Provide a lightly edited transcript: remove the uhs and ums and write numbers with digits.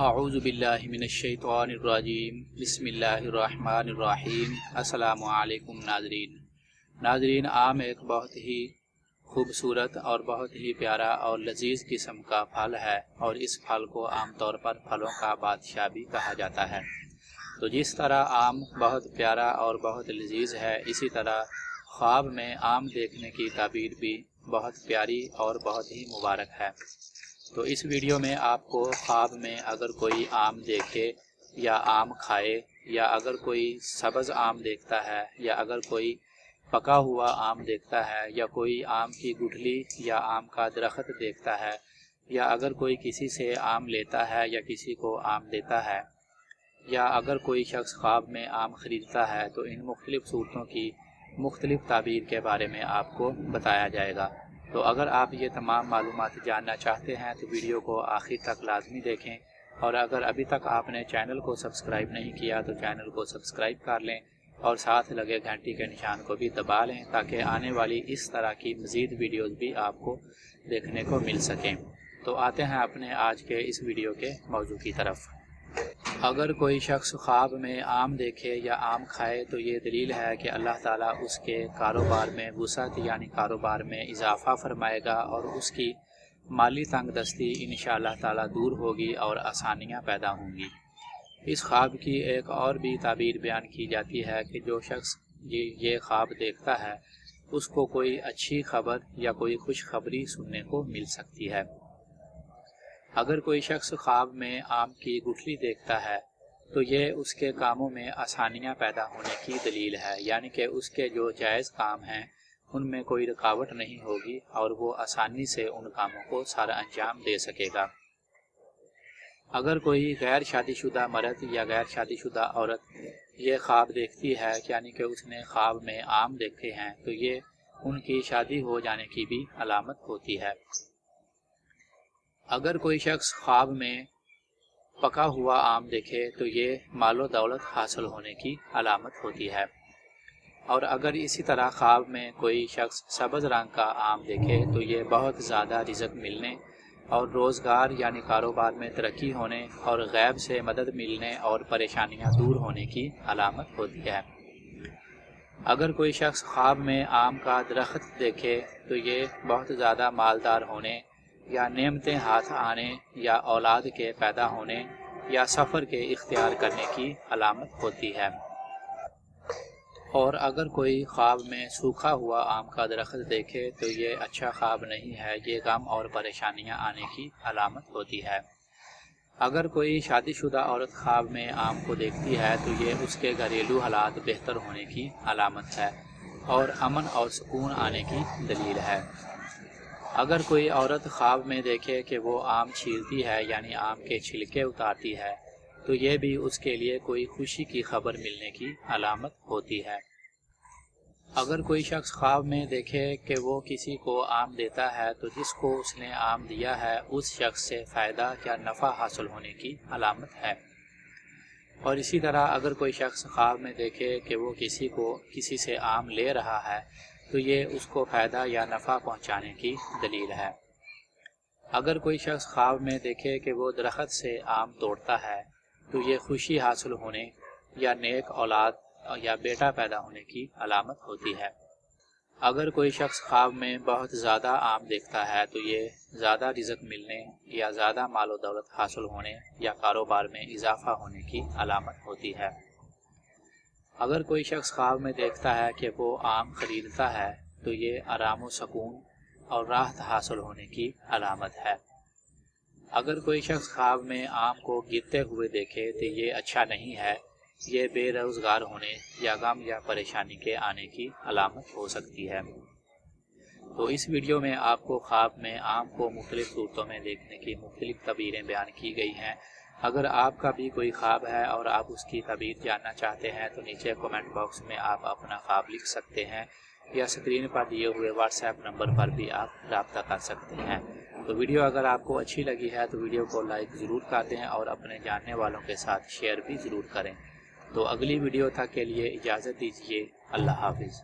اعوذ باللہ من الشیطان الرجیم بسم اللہ الرحمن الرحیم۔ السلام علیکم ناظرین، آم ایک بہت ہی خوبصورت اور بہت ہی پیارا اور لذیذ قسم کا پھل ہے، اور اس پھل کو عام طور پر پھلوں کا بادشاہ بھی کہا جاتا ہے۔ تو جس طرح آم بہت پیارا اور بہت لذیذ ہے، اسی طرح خواب میں آم دیکھنے کی تعبیر بھی بہت پیاری اور بہت ہی مبارک ہے۔ تو اس ویڈیو میں آپ کو خواب میں اگر کوئی آم دیکھے یا آم کھائے، یا اگر کوئی سبز آم دیکھتا ہے، یا اگر کوئی پکا ہوا آم دیکھتا ہے، یا کوئی آم کی گٹھلی یا آم کا درخت دیکھتا ہے، یا اگر کوئی کسی سے آم لیتا ہے یا کسی کو آم دیتا ہے، یا اگر کوئی شخص خواب میں آم خریدتا ہے، تو ان مختلف صورتوں کی مختلف تعبیر کے بارے میں آپ کو بتایا جائے گا۔ تو اگر آپ یہ تمام معلومات جاننا چاہتے ہیں تو ویڈیو کو آخر تک لازمی دیکھیں، اور اگر ابھی تک آپ نے چینل کو سبسکرائب نہیں کیا تو چینل کو سبسکرائب کر لیں، اور ساتھ لگے گھنٹی کے نشان کو بھی دبا لیں، تاکہ آنے والی اس طرح کی مزید ویڈیوز بھی آپ کو دیکھنے کو مل سکیں۔ تو آتے ہیں اپنے آج کے اس ویڈیو کے موضوع کی طرف۔ اگر کوئی شخص خواب میں آم دیکھے یا آم کھائے تو یہ دلیل ہے کہ اللہ تعالیٰ اس کے کاروبار میں وسعت یعنی کاروبار میں اضافہ فرمائے گا، اور اس کی مالی تنگ دستی انشاءاللہ تعالیٰ دور ہوگی اور آسانیاں پیدا ہوں گی۔ اس خواب کی ایک اور بھی تعبیر بیان کی جاتی ہے کہ جو شخص یہ خواب دیکھتا ہے اس کو کوئی اچھی خبر یا کوئی خوشخبری سننے کو مل سکتی ہے۔ اگر کوئی شخص خواب میں آم کی گٹھلی دیکھتا ہے تو یہ اس کے کاموں میں آسانیاں پیدا ہونے کی دلیل ہے، یعنی کہ اس کے جو جائز کام ہیں ان میں کوئی رکاوٹ نہیں ہوگی اور وہ آسانی سے ان کاموں کو سارا انجام دے سکے گا۔ اگر کوئی غیر شادی شدہ مرد یا غیر شادی شدہ عورت یہ خواب دیکھتی ہے، یعنی کہ اس نے خواب میں آم دیکھے ہیں، تو یہ ان کی شادی ہو جانے کی بھی علامت ہوتی ہے۔ اگر کوئی شخص خواب میں پکا ہوا آم دیکھے تو یہ مال و دولت حاصل ہونے کی علامت ہوتی ہے، اور اگر اسی طرح خواب میں کوئی شخص سبز رنگ کا آم دیکھے تو یہ بہت زیادہ رزق ملنے اور روزگار یعنی کاروبار میں ترقی ہونے اور غیب سے مدد ملنے اور پریشانیاں دور ہونے کی علامت ہوتی ہے۔ اگر کوئی شخص خواب میں آم کا درخت دیکھے تو یہ بہت زیادہ مالدار ہونے یا نعمتیں ہاتھ آنے یا اولاد کے پیدا ہونے یا سفر کے اختیار کرنے کی علامت ہوتی ہے۔ اور اگر کوئی خواب میں سوکھا ہوا آم کا درخت دیکھے تو یہ اچھا خواب نہیں ہے، یہ غم اور پریشانیاں آنے کی علامت ہوتی ہے۔ اگر کوئی شادی شدہ عورت خواب میں آم کو دیکھتی ہے تو یہ اس کے گھریلو حالات بہتر ہونے کی علامت ہے اور امن اور سکون آنے کی دلیل ہے۔ اگر کوئی عورت خواب میں دیکھے کہ وہ آم چھیلتی ہے یعنی آم کے چھلکے اتارتی ہے تو یہ بھی اس کے لیے کوئی خوشی کی خبر ملنے کی علامت ہوتی ہے۔ اگر کوئی شخص خواب میں دیکھے کہ وہ کسی کو آم دیتا ہے تو جس کو اس نے آم دیا ہے اس شخص سے فائدہ یا نفع حاصل ہونے کی علامت ہے۔ اور اسی طرح اگر کوئی شخص خواب میں دیکھے کہ وہ کسی سے آم لے رہا ہے تو یہ اس کو فائدہ یا نفع پہنچانے کی دلیل ہے۔ اگر کوئی شخص خواب میں دیکھے کہ وہ درخت سے آم توڑتا ہے تو یہ خوشی حاصل ہونے یا نیک اولاد یا بیٹا پیدا ہونے کی علامت ہوتی ہے۔ اگر کوئی شخص خواب میں بہت زیادہ آم دیکھتا ہے تو یہ زیادہ رزق ملنے یا زیادہ مال و دولت حاصل ہونے یا کاروبار میں اضافہ ہونے کی علامت ہوتی ہے۔ اگر کوئی شخص خواب میں دیکھتا ہے کہ وہ آم خریدتا ہے تو یہ آرام و سکون اور راحت حاصل ہونے کی علامت ہے۔ اگر کوئی شخص خواب میں آم کو گرتے ہوئے دیکھے تو یہ اچھا نہیں ہے، یہ بے روزگار ہونے یا غم یا پریشانی کے آنے کی علامت ہو سکتی ہے۔ تو اس ویڈیو میں آپ کو خواب میں آم کو مختلف صورتوں میں دیکھنے کی مختلف تعبیریں بیان کی گئی ہیں۔ اگر آپ کا بھی کوئی خواب ہے اور آپ اس کی تعبیر جاننا چاہتے ہیں تو نیچے کمنٹ باکس میں آپ اپنا خواب لکھ سکتے ہیں، یا اسکرین پر دیے ہوئے واٹس ایپ نمبر پر بھی آپ رابطہ کر سکتے ہیں۔ تو ویڈیو اگر آپ کو اچھی لگی ہے تو ویڈیو کو لائک ضرور کر دیں اور اپنے جاننے والوں کے ساتھ شیئر بھی ضرور کریں۔ تو اگلی ویڈیو تک کے لیے اجازت دیجیے۔ اللہ حافظ۔